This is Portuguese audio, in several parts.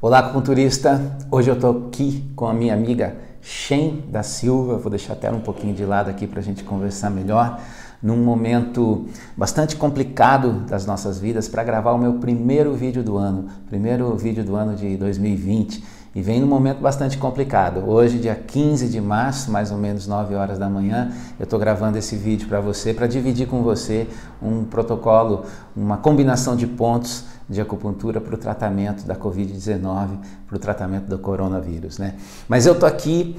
Olá, acupunturista! Hoje eu estou aqui com a minha amiga Shen da Silva. Vou deixar até um pouquinho de lado aqui para a gente conversar melhor. Num momento bastante complicado das nossas vidas, para gravar o meu primeiro vídeo do ano de 2020. E vem num momento bastante complicado. Hoje, dia 15 de março, mais ou menos 9 horas da manhã, eu estou gravando esse vídeo para você, para dividir com você um protocolo, uma combinação de pontos de acupuntura para o tratamento da Covid-19, para o tratamento do coronavírus, né? Mas eu estou aqui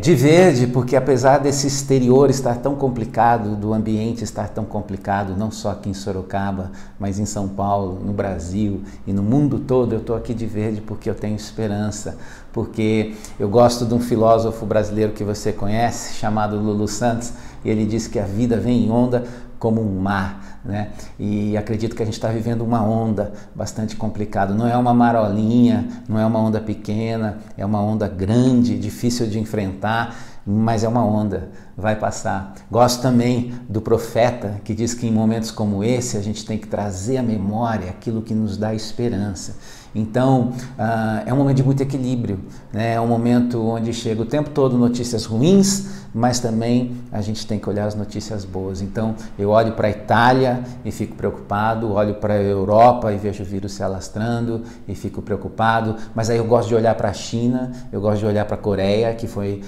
de verde porque apesar desse exterior estar tão complicado, do ambiente estar tão complicado, não só aqui em Sorocaba, mas em São Paulo, no Brasil e no mundo todo, eu estou aqui de verde porque eu tenho esperança, porque eu gosto de um filósofo brasileiro que você conhece, chamado Lulu Santos, e ele disse que a vida vem em onda como um mar, né? E acredito que a gente está vivendo uma onda bastante complicada. Não é uma marolinha, não é uma onda pequena, é uma onda grande, difícil de enfrentar, mas é uma onda, vai passar. Gosto também do profeta que diz que em momentos como esse a gente tem que trazer à memória aquilo que nos dá esperança. Então, é um momento de muito equilíbrio, né? É um momento onde chega o tempo todo notícias ruins, mas também a gente tem que olhar as notícias boas. Então, eu olho para a Itália e fico preocupado, olho para a Europa e vejo o vírus se alastrando e fico preocupado, mas aí eu gosto de olhar para a China, eu gosto de olhar para a Coreia, que foi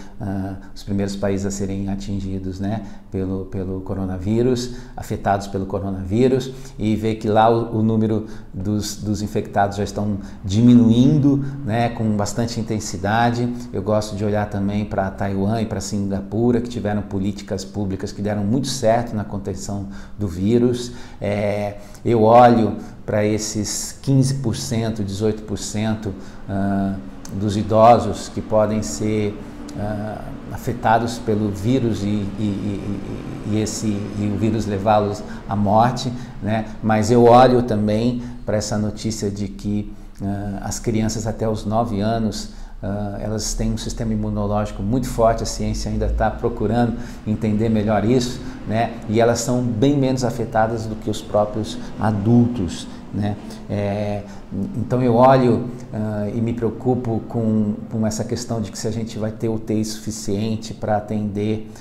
os primeiros países a serem atingidos, né, pelo coronavírus, afetados pelo coronavírus, e ver que lá o número dos infectados já estão diminuindo, né, com bastante intensidade. Eu gosto de olhar também para Taiwan e para Singapura, que tiveram políticas públicas que deram muito certo na contenção do vírus. Eu olho para esses 15%, 18% dos idosos que podem ser afetados pelo vírus e o vírus levá-los à morte, né? Mas eu olho também para essa notícia de que as crianças até os 9 anos elas têm um sistema imunológico muito forte, a ciência ainda está procurando entender melhor isso, né? E elas são bem menos afetadas do que os próprios adultos, né? Então eu olho e me preocupo com essa questão de que se a gente vai ter UTI suficiente para atender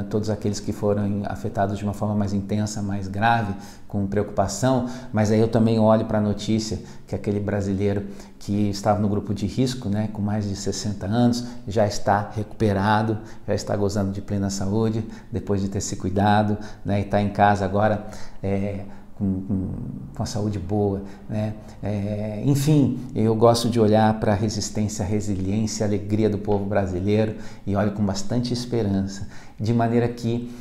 todos aqueles que foram afetados de uma forma mais intensa, mais grave, com preocupação, mas aí eu também olho para a notícia que aquele brasileiro que estava no grupo de risco, né, com mais de 60 anos, já está recuperado, já está gozando de plena saúde, depois de ter se cuidado, né, e está em casa agora com a saúde boa, né? Enfim, eu gosto de olhar para a resistência, a resiliência, a alegria do povo brasileiro e olho com bastante esperança, de maneira que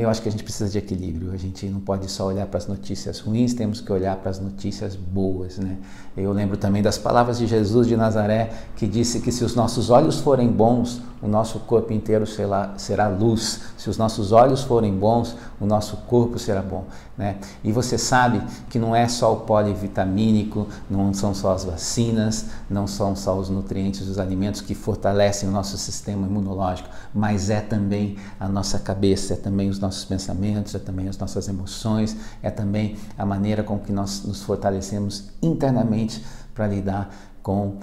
eu acho que a gente precisa de equilíbrio. A gente não pode só olhar para as notícias ruins, temos que olhar para as notícias boas, né? Eu lembro também das palavras de Jesus de Nazaré, que disse que se os nossos olhos forem bons, o nosso corpo inteiro será luz. Se os nossos olhos forem bons, o nosso corpo será bom, né? E você sabe que não é só o polivitamínico, não são só as vacinas, não são só os nutrientes dos alimentos que fortalecem o nosso sistema imunológico, mas é também a nossa cabeça, é também os nossos pensamentos, é também as nossas emoções, é também a maneira com que nós nos fortalecemos internamente para lidar com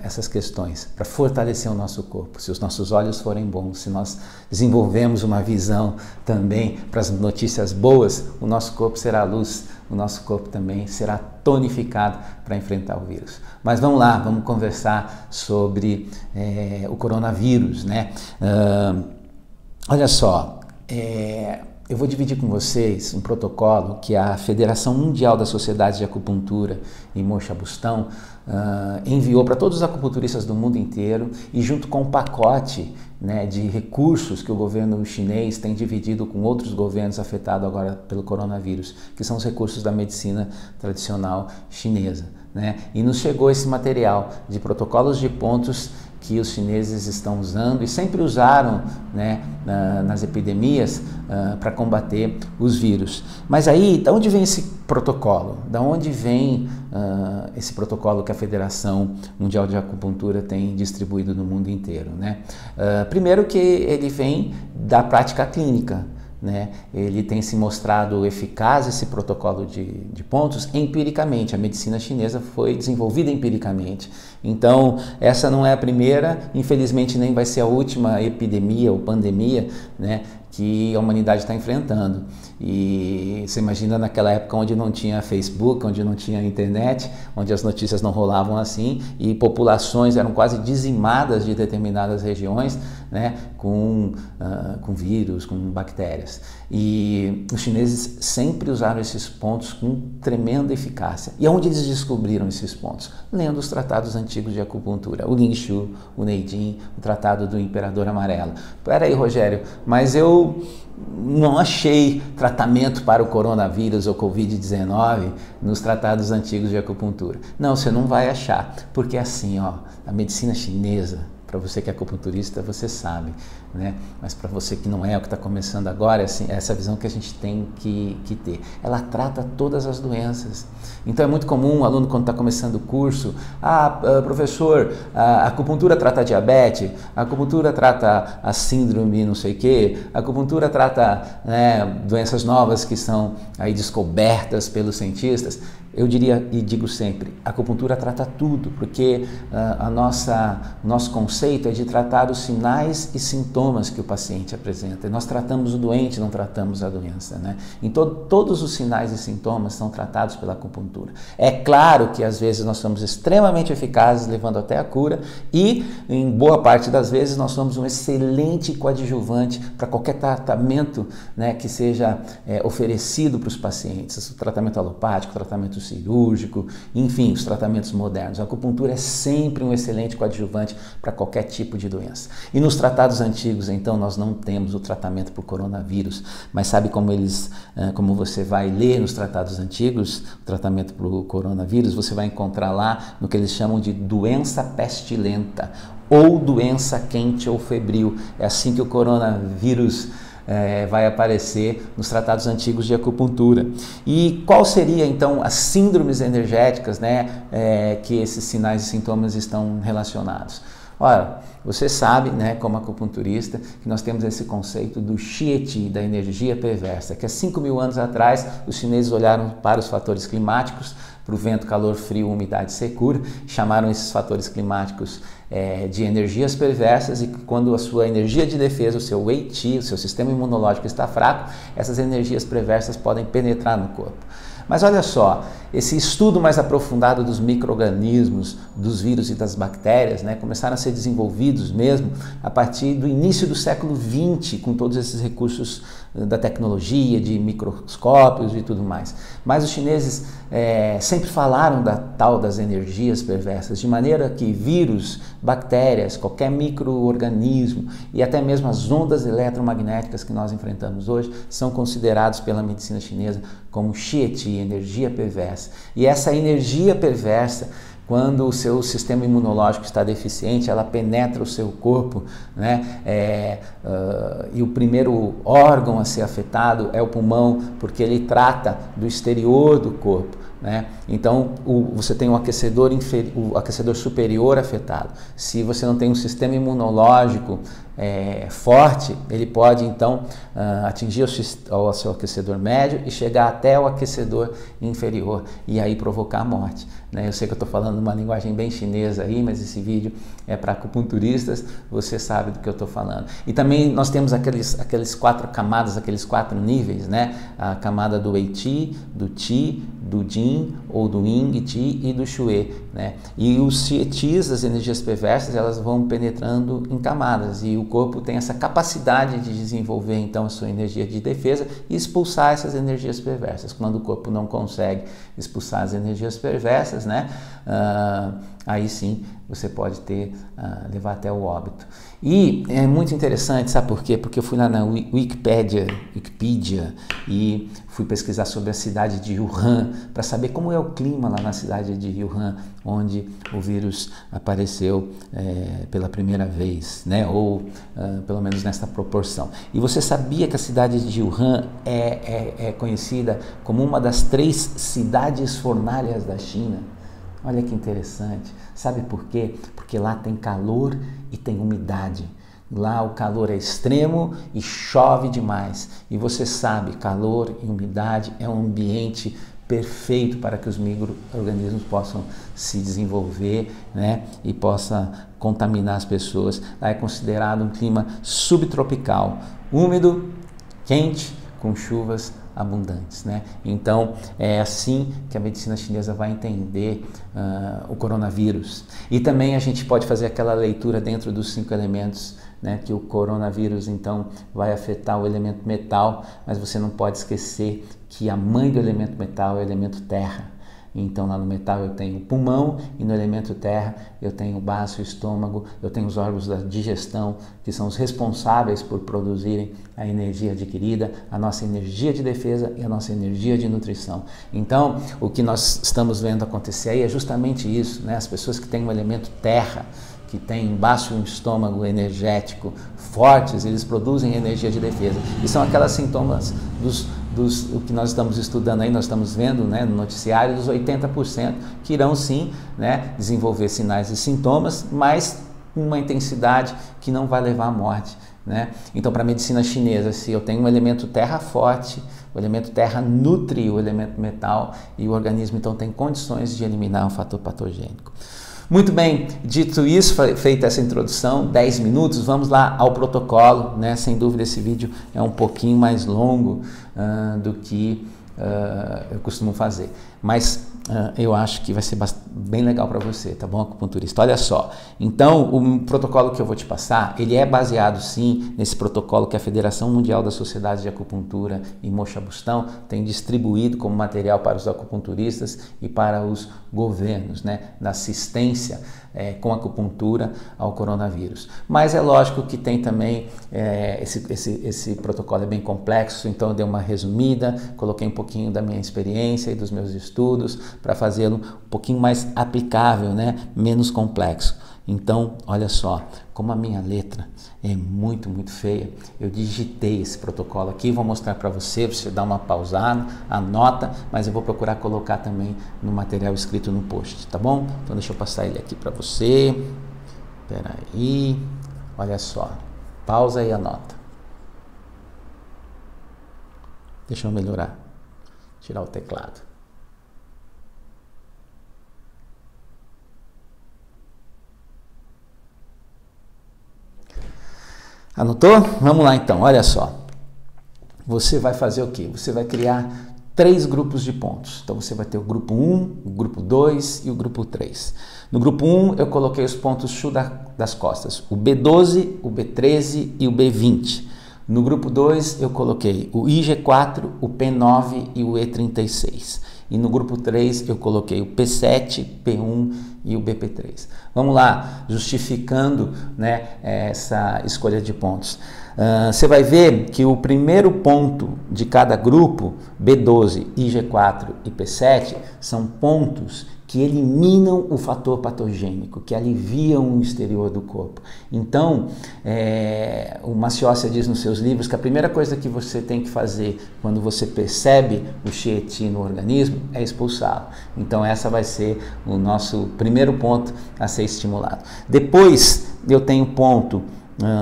essas questões, para fortalecer o nosso corpo. Se os nossos olhos forem bons, se nós desenvolvemos uma visão também para as notícias boas, o nosso corpo será luz, o nosso corpo também será tonificado para enfrentar o vírus. Mas vamos lá, vamos conversar sobre o coronavírus, né? Olha só, eu vou dividir com vocês um protocolo que a Federação Mundial das Sociedades de Acupuntura em Mochabustão enviou para todos os acupunturistas do mundo inteiro, e junto com um pacote, né, de recursos que o governo chinês tem dividido com outros governos afetados agora pelo coronavírus, que são os recursos da medicina tradicional chinesa, né? E nos chegou esse material de protocolos de pontos que os chineses estão usando e sempre usaram, né, nas epidemias para combater os vírus. Mas aí, de onde vem esse protocolo? Da onde vem esse protocolo que a Federação Mundial de Acupuntura tem distribuído no mundo inteiro, né? Primeiro que ele vem da prática clínica, né, ele tem se mostrado eficaz, esse protocolo de pontos, empiricamente. A medicina chinesa foi desenvolvida empiricamente. Então, essa não é a primeira, infelizmente nem vai ser a última epidemia ou pandemia, né, que a humanidade está enfrentando. E você imagina naquela época onde não tinha Facebook, onde não tinha internet, onde as notícias não rolavam assim e populações eram quase dizimadas de determinadas regiões, né, com vírus, com bactérias. E os chineses sempre usaram esses pontos com tremenda eficácia. E aonde eles descobriram esses pontos? Lendo os tratados antigos de acupuntura, o Ling Shu, o Neijing, o Tratado do Imperador Amarelo. Espera aí, Rogério, mas eu não achei tratamento para o coronavírus ou Covid-19 nos tratados antigos de acupuntura. Não, você não vai achar, porque assim, ó, a medicina chinesa, para você que é acupunturista, você sabe, né? Mas para você que não é, o que está começando agora, assim, essa visão que a gente tem que ter. Ela trata todas as doenças. Então é muito comum um aluno, quando está começando o curso, professor, a acupuntura trata a diabetes, a acupuntura trata a síndrome não sei o quê, a acupuntura trata, né, doenças novas que são aí descobertas pelos cientistas. Eu diria e digo sempre, a acupuntura trata tudo, porque o nosso conceito é de tratar os sinais e sintomas que o paciente apresenta. E nós tratamos o doente, não tratamos a doença, né? Então, todos os sinais e sintomas são tratados pela acupuntura. É claro que às vezes nós somos extremamente eficazes, levando até a cura, e em boa parte das vezes nós somos um excelente coadjuvante para qualquer tratamento, né, que seja oferecido para os pacientes. O tratamento alopático, o tratamento cirúrgico, enfim, os tratamentos modernos. A acupuntura é sempre um excelente coadjuvante para qualquer tipo de doença. E nos tratados antigos, então, nós não temos o tratamento para o coronavírus, mas sabe como você vai ler nos tratados antigos, o tratamento para o coronavírus, você vai encontrar lá no que eles chamam de doença pestilenta ou doença quente ou febril. É assim que o coronavírus vai aparecer nos tratados antigos de acupuntura. E qual seria então as síndromes energéticas, né, que esses sinais e sintomas estão relacionados? Ora, você sabe, né, como acupunturista, que nós temos esse conceito do Qi, da energia perversa, que há 5.000 anos atrás os chineses olharam para os fatores climáticos, para o vento, calor, frio, umidade, secura, chamaram esses fatores climáticos de energias perversas, e quando a sua energia de defesa, o seu Wei Qi, o seu sistema imunológico está fraco, essas energias perversas podem penetrar no corpo. Mas olha só, esse estudo mais aprofundado dos micro-organismos, dos vírus e das bactérias, né, começaram a ser desenvolvidos mesmo a partir do início do século XX, com todos esses recursos da tecnologia, de microscópios e tudo mais. Mas os chineses sempre falaram da tal das energias perversas, de maneira que vírus, bactérias, qualquer micro-organismo e até mesmo as ondas eletromagnéticas que nós enfrentamos hoje são considerados pela medicina chinesa como Qi, energia perversa. E essa energia perversa, quando o seu sistema imunológico está deficiente, ela penetra o seu corpo, né? E o primeiro órgão a ser afetado é o pulmão, porque ele trata do exterior do corpo, né? Então você tem o aquecedor superior afetado. Se você não tem um sistema imunológico forte, ele pode então atingir o seu aquecedor médio e chegar até o aquecedor inferior e aí provocar a morte, né? Eu sei que eu estou falando uma linguagem bem chinesa aí, mas esse vídeo é para acupunturistas, você sabe do que eu estou falando. E também nós temos aqueles 4 camadas, aqueles 4 níveis, né? A camada do Wei Qi, do Qi, do Jing ou do Ying Qi e do Shui, né? E os Qis, as energias perversas, elas vão penetrando em camadas e o corpo tem essa capacidade de desenvolver então a sua energia de defesa e expulsar essas energias perversas. Quando o corpo não consegue expulsar as energias perversas, né? Aí sim você pode levar até o óbito. E é muito interessante, sabe por quê? Porque eu fui lá na Wikipedia e fui pesquisar sobre a cidade de Wuhan para saber como é o clima lá na cidade de Wuhan, onde o vírus apareceu pela primeira vez, né? Ou pelo menos nesta proporção. E você sabia que a cidade de Wuhan é conhecida como uma das 3 cidades fornalhas da China? Olha que interessante. Sabe por quê? Porque lá tem calor e tem umidade. Lá o calor é extremo e chove demais. E você sabe, calor e umidade é um ambiente perfeito para que os micro-organismos possam se desenvolver, né, e possa contaminar as pessoas. Lá é considerado um clima subtropical, úmido, quente, com chuvas abundantes, né? Então é assim que a medicina chinesa vai entender o coronavírus. E também a gente pode fazer aquela leitura dentro dos 5 elementos, né, que o coronavírus então vai afetar o elemento metal, mas você não pode esquecer que a mãe do elemento metal é o elemento terra. Então lá no metal eu tenho o pulmão e no elemento terra eu tenho o baço, o estômago, eu tenho os órgãos da digestão, que são os responsáveis por produzirem a energia adquirida, a nossa energia de defesa e a nossa energia de nutrição. Então o que nós estamos vendo acontecer aí é justamente isso, né? As pessoas que têm o elemento terra, que têm baixo estômago energético fortes, eles produzem energia de defesa. E são aquelas sintomas o que nós estamos estudando aí, nós estamos vendo, né, no noticiário, dos 80% que irão sim, né, desenvolver sinais e sintomas, mas com uma intensidade que não vai levar à morte, né? Então, para a medicina chinesa, se eu tenho um elemento terra forte, o elemento terra nutre o elemento metal e o organismo então tem condições de eliminar um fator patogênico. Muito bem, dito isso, feita essa introdução, 10 minutos, vamos lá ao protocolo, né? Sem dúvida esse vídeo é um pouquinho mais longo do que eu costumo fazer, mas eu acho que vai ser bem legal para você, tá bom, acupunturista? Olha só, então o protocolo que eu vou te passar, ele é baseado sim nesse protocolo que a Federação Mundial das Sociedades de Acupuntura e Mocha-Bustão tem distribuído como material para os acupunturistas e para os governos, né, na assistência com acupuntura ao coronavírus. Mas é lógico que tem também, esse protocolo é bem complexo, então eu dei uma resumida, coloquei um pouquinho da minha experiência e dos meus estudos para fazê-lo um pouquinho mais aplicável, né, menos complexo. Então, olha só, como a minha letra é muito feia, eu digitei esse protocolo aqui, vou mostrar para você dá uma pausada, anota, mas eu vou procurar colocar também no material escrito no post, tá bom? Então deixa eu passar ele aqui para você, espera aí, olha só, pausa e anota. Deixa eu melhorar, tirar o teclado. Anotou? Vamos lá então, olha só. Você vai fazer o quê? Você vai criar 3 grupos de pontos. Então você vai ter o grupo 1, o grupo 2 e o grupo 3. No grupo 1 eu coloquei os pontos Chu das costas, o B12, o B13 e o B20. No grupo 2 eu coloquei o IG4, o P9 e o E36. E no grupo 3 eu coloquei o P7, P1 e o BP3. Vamos lá, justificando, né, essa escolha de pontos. Você vai ver que o primeiro ponto de cada grupo, B12, IG4 e P7, são pontos que eliminam o fator patogênico, que aliviam o exterior do corpo. Então, o Maciossia diz nos seus livros que a primeira coisa que você tem que fazer quando você percebe o Xie Qi no organismo é expulsá-lo. Então, essa vai ser o nosso primeiro ponto a ser estimulado. Depois, eu tenho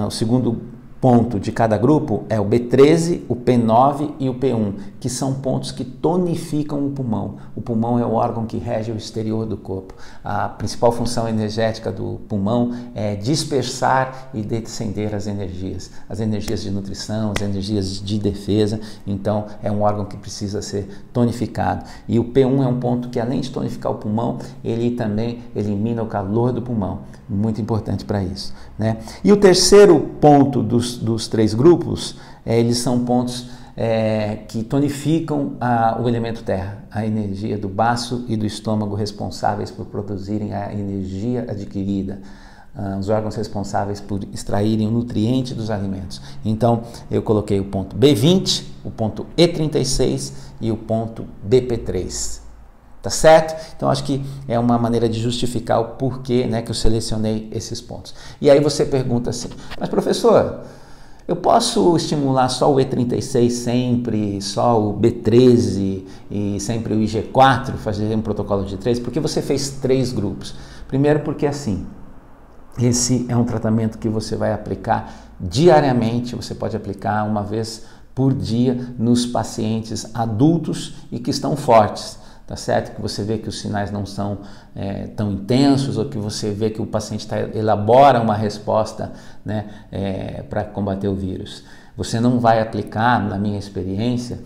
o segundo ponto de cada grupo é o B13, o P9 e o P1, que são pontos que tonificam o pulmão. O pulmão é o órgão que rege o exterior do corpo. A principal função energética do pulmão é dispersar e descender as energias de nutrição, as energias de defesa. Então é um órgão que precisa ser tonificado. E o P1 é um ponto que, além de tonificar o pulmão, ele também elimina o calor do pulmão. Muito importante para isso, né? E o terceiro ponto dos 3 grupos, eles são pontos que tonificam o elemento terra, a energia do baço e do estômago responsáveis por produzirem a energia adquirida, os órgãos responsáveis por extraírem o nutriente dos alimentos. Então eu coloquei o ponto B20, o ponto E36 e o ponto BP3. Tá certo? Então acho que é uma maneira de justificar o porquê, né, que eu selecionei esses pontos. E aí você pergunta assim, mas professor, eu posso estimular só o E36 sempre, só o B13 e sempre o IG4, fazer um protocolo de 3? Porque você fez 3 grupos. Primeiro porque assim, Esse é um tratamento que você vai aplicar diariamente, você pode aplicar uma vez por dia nos pacientes adultos e que estão fortes, tá certo? Que você vê que os sinais não são tão intensos, ou que você vê que o paciente elabora uma resposta, né, para combater o vírus. Você não vai aplicar, na minha experiência,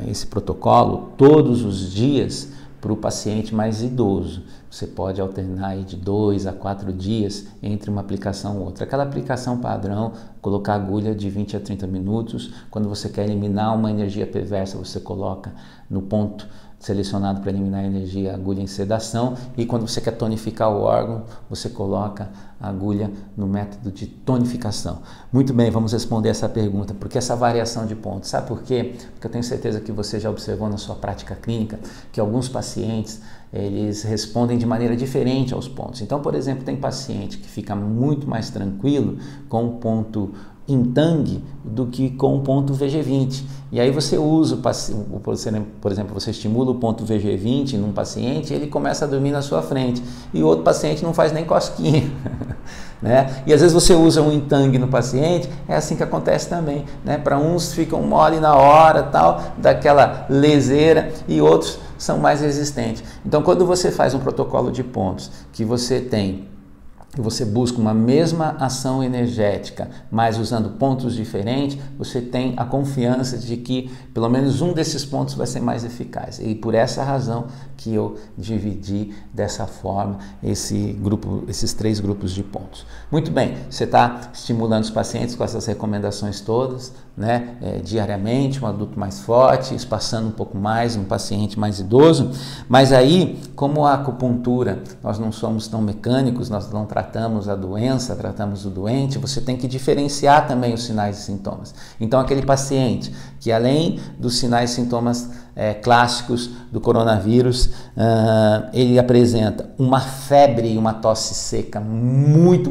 esse protocolo todos os dias para o paciente mais idoso. Você pode alternar aí de 2 a 4 dias entre uma aplicação e outra. Aquela aplicação padrão, colocar agulha de 20 a 30 minutos. Quando você quer eliminar uma energia perversa, você coloca no ponto selecionado para eliminar a energia, a agulha em sedação, e quando você quer tonificar o órgão, você coloca a agulha no método de tonificação. Muito bem, vamos responder essa pergunta. Por que essa variação de pontos? Sabe por quê? Porque eu tenho certeza que você já observou na sua prática clínica que alguns pacientes, eles respondem de maneira diferente aos pontos. Então, por exemplo, tem paciente que fica muito mais tranquilo com o ponto Intang do que com o ponto VG20. E aí você usa, por exemplo, você estimula o ponto VG20 num paciente e ele começa a dormir na sua frente. E o outro paciente não faz nem cosquinha. Né? E às vezes você usa um Intang no paciente, é assim que acontece também. Né? Para uns ficam mole na hora, tal, daquela leseira, e outros são mais resistentes. Então, quando você faz um protocolo de pontos que você busca uma mesma ação energética, mas usando pontos diferentes, você tem a confiança de que pelo menos um desses pontos vai ser mais eficaz. E por essa razão que eu dividi dessa forma esses 3 grupos de pontos. Muito bem, você está estimulando os pacientes com essas recomendações todas, né? Diariamente, um adulto mais forte, espaçando um pouco mais, um paciente mais idoso, mas aí, como a acupuntura, nós não somos tão mecânicos, nós não tratamos a doença, tratamos o doente, você tem que diferenciar também os sinais e sintomas. Então, aquele paciente que além dos sinais e sintomas clássicos do coronavírus, ele apresenta uma febre e uma tosse seca muito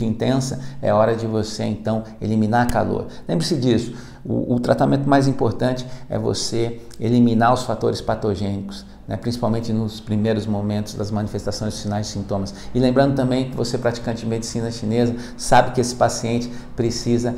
intensa, é hora de você então eliminar calor. Lembre-se disso, o tratamento mais importante é você eliminar os fatores patogênicos, né, principalmente nos primeiros momentos das manifestações dos sinais e sintomas. E lembrando também que você, praticante de medicina chinesa, sabe que esse paciente precisa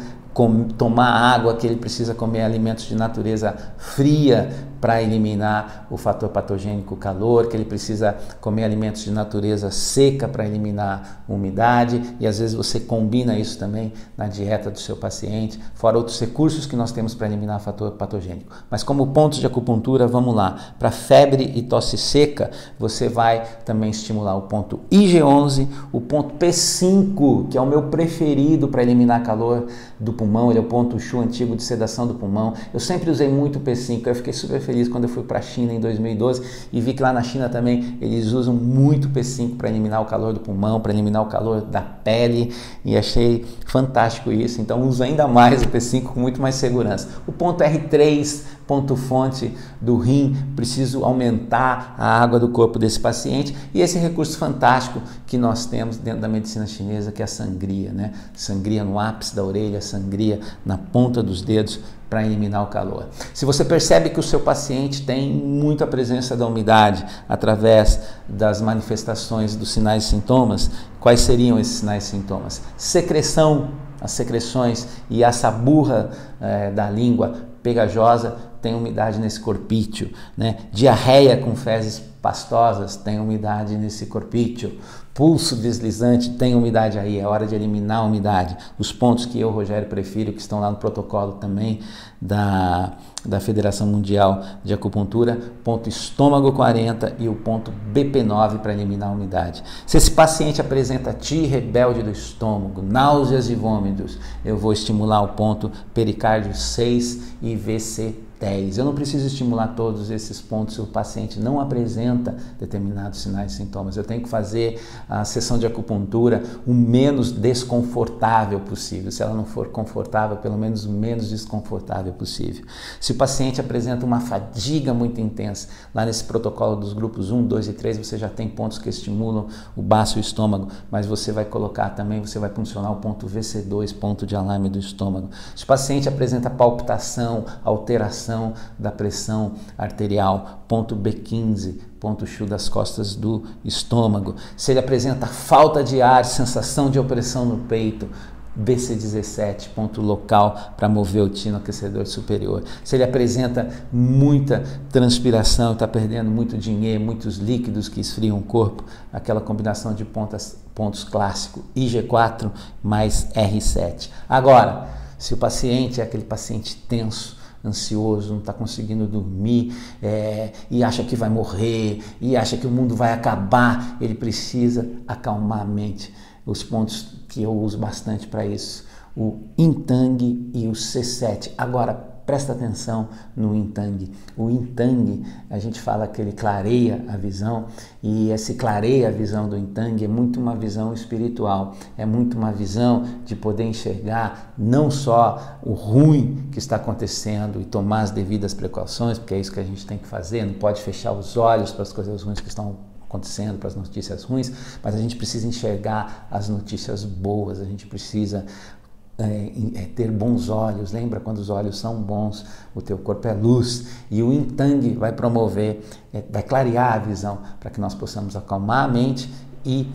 tomar água, que ele precisa comer alimentos de natureza fria para eliminar o fator patogênico calor, que ele precisa comer alimentos de natureza seca para eliminar umidade, e às vezes você combina isso também na dieta do seu paciente, fora outros recursos que nós temos para eliminar fator patogênico. Mas como pontos de acupuntura, vamos lá, para febre e tosse seca, você vai também estimular o ponto IG11, o ponto P5, que é o meu preferido para eliminar calor do pulmão, ele é o ponto Shu antigo de sedação do pulmão. Eu sempre usei muito o P5, eu fiquei super feliz quando eu fui para a China em 2012 e vi que lá na China também eles usam muito o P5 para eliminar o calor do pulmão, para eliminar o calor da pele, e achei fantástico isso. Então uso ainda mais o P5 com muito mais segurança. O ponto R3, ponto fonte do rim, preciso aumentar a água do corpo desse paciente, e esse recurso fantástico que nós temos dentro da medicina chinesa, que é a sangria, né? Sangria no ápice da orelha, sangria na ponta dos dedos, para eliminar o calor. Se você percebe que o seu paciente tem muita presença da umidade através das manifestações dos sinais e sintomas, quais seriam esses sinais e sintomas? Secreção, as secreções e essa burra da língua pegajosa tem umidade nesse corpício, né? Diarreia com fezes pastosas tem umidade nesse corpício. Pulso deslizante tem umidade aí, é hora de eliminar a umidade. Os pontos que eu, Rogério, prefiro, que estão lá no protocolo também da Federação Mundial de Acupuntura, ponto estômago 40 e o ponto BP9 para eliminar a umidade. Se esse paciente apresenta TI rebelde do estômago, náuseas e vômitos, eu vou estimular o ponto pericárdio 6 e VC10. Eu não preciso estimular todos esses pontos se o paciente não apresenta determinados sinais e sintomas. Eu tenho que fazer a sessão de acupuntura o menos desconfortável possível. Se ela não for confortável, pelo menos o menos desconfortável possível. Se o paciente apresenta uma fadiga muito intensa, lá nesse protocolo dos grupos 1, 2 e 3, você já tem pontos que estimulam o baço e o estômago, mas você vai colocar também, você vai funcionar o ponto VC2, ponto de alarme do estômago. Se o paciente apresenta palpitação, alteração elevação da pressão arterial, ponto B15, ponto Chu das costas do estômago. Se ele apresenta falta de ar, sensação de opressão no peito, BC17, ponto local para mover o tino aquecedor superior. Se ele apresenta muita transpiração, está perdendo muito dinheiro, muitos líquidos que esfriam o corpo, aquela combinação de pontos clássico, IG4 mais R7. Agora, se o paciente é aquele paciente tenso, ansioso, não está conseguindo dormir e acha que vai morrer, e acha que o mundo vai acabar, ele precisa acalmar a mente. Os pontos que eu uso bastante para isso, o Yin Tang e o C7. Agora, presta atenção no Yin Tang. O Yin Tang, a gente fala que ele clareia a visão, e esse clareia a visão do Yin Tang é muito uma visão espiritual, é muito uma visão de poder enxergar não só o ruim que está acontecendo e tomar as devidas precauções, porque é isso que a gente tem que fazer, não pode fechar os olhos para as coisas ruins que estão acontecendo, para as notícias ruins, mas a gente precisa enxergar as notícias boas, a gente precisa ter bons olhos. Lembra, quando os olhos são bons, o teu corpo é luz, e o Yin Tang vai promover, vai clarear a visão para que nós possamos acalmar a mente e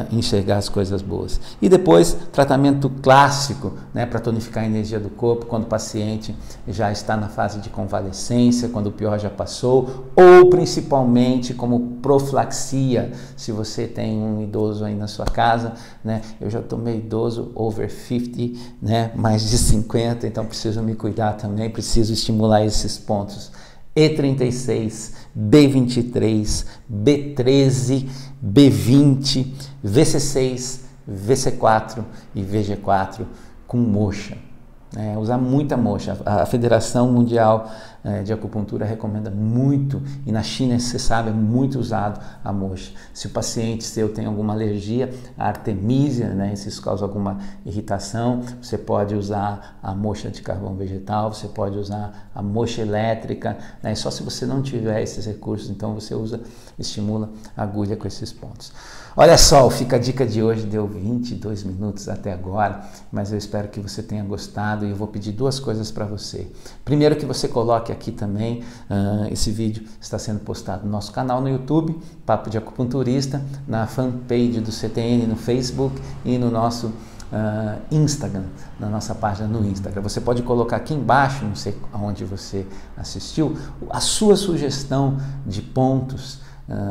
enxergar as coisas boas. E depois, tratamento clássico, né, para tonificar a energia do corpo, quando o paciente já está na fase de convalescência, quando o pior já passou, ou principalmente como profilaxia, se você tem um idoso aí na sua casa, né, eu já estou meio idoso, over 50, né, mais de 50, então preciso me cuidar também, preciso estimular esses pontos. E36, B23, B13, B20, VC6, VC4 e VG4 com moxa. Usar muita moxa. A Federação Mundial de Acupuntura recomenda muito, e na China, você sabe, é muito usado a moxa. Se o paciente seu tem alguma alergia à artemísia, né, se isso causa alguma irritação, você pode usar a moxa de carvão vegetal, você pode usar a moxa elétrica, né, só se você não tiver esses recursos, então você estimula a agulha com esses pontos. Olha só, Fica a Dica de hoje deu 22 minutos até agora, mas eu espero que você tenha gostado, e eu vou pedir duas coisas para você. Primeiro, que você coloque aqui também, esse vídeo está sendo postado no nosso canal no YouTube, Papo de Acupunturista, na fanpage do CTN no Facebook e no nosso Instagram, na nossa página no Instagram. Você pode colocar aqui embaixo, não sei aonde você assistiu, a sua sugestão de pontos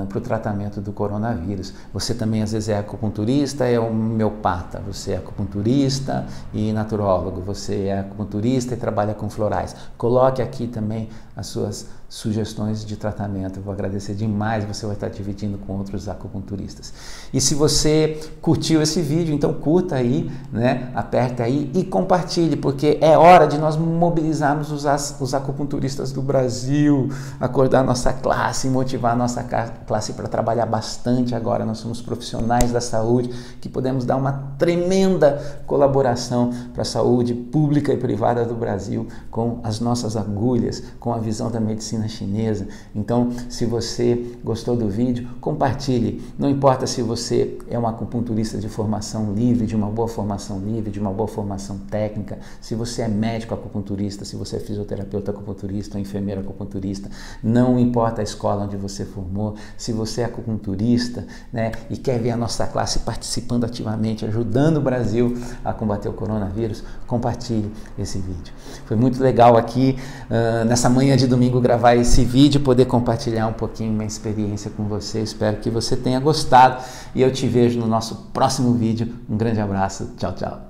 para o tratamento do coronavírus. Você também às vezes é acupunturista, é homeopata, você é acupunturista e naturólogo, você é acupunturista e trabalha com florais. Coloque aqui também as suas sugestões de tratamento. Eu vou agradecer demais, você vai estar dividindo com outros acupunturistas. E se você curtiu esse vídeo, então curta aí, né? Aperta aí e compartilhe, porque é hora de nós mobilizarmos os acupunturistas do Brasil, acordar nossa classe, motivar a nossa classe para trabalhar bastante agora. Nós somos profissionais da saúde que podemos dar uma tremenda colaboração para a saúde pública e privada do Brasil com as nossas agulhas, com a visão da medicina chinesa. Então, se você gostou do vídeo, compartilhe. Não importa se você é um acupunturista de formação livre, de uma boa formação livre, de uma boa formação técnica, se você é médico acupunturista, se você é fisioterapeuta acupunturista ou enfermeiro acupunturista, não importa a escola onde você formou, se você é acupunturista, né, e quer ver a nossa classe participando ativamente, ajudando o Brasil a combater o coronavírus, compartilhe esse vídeo. Foi muito legal aqui, nessa manhã de domingo, gravar esse vídeo, poder compartilhar um pouquinho minha experiência com você. Espero que você tenha gostado e eu te vejo no nosso próximo vídeo. Um grande abraço, tchau, tchau.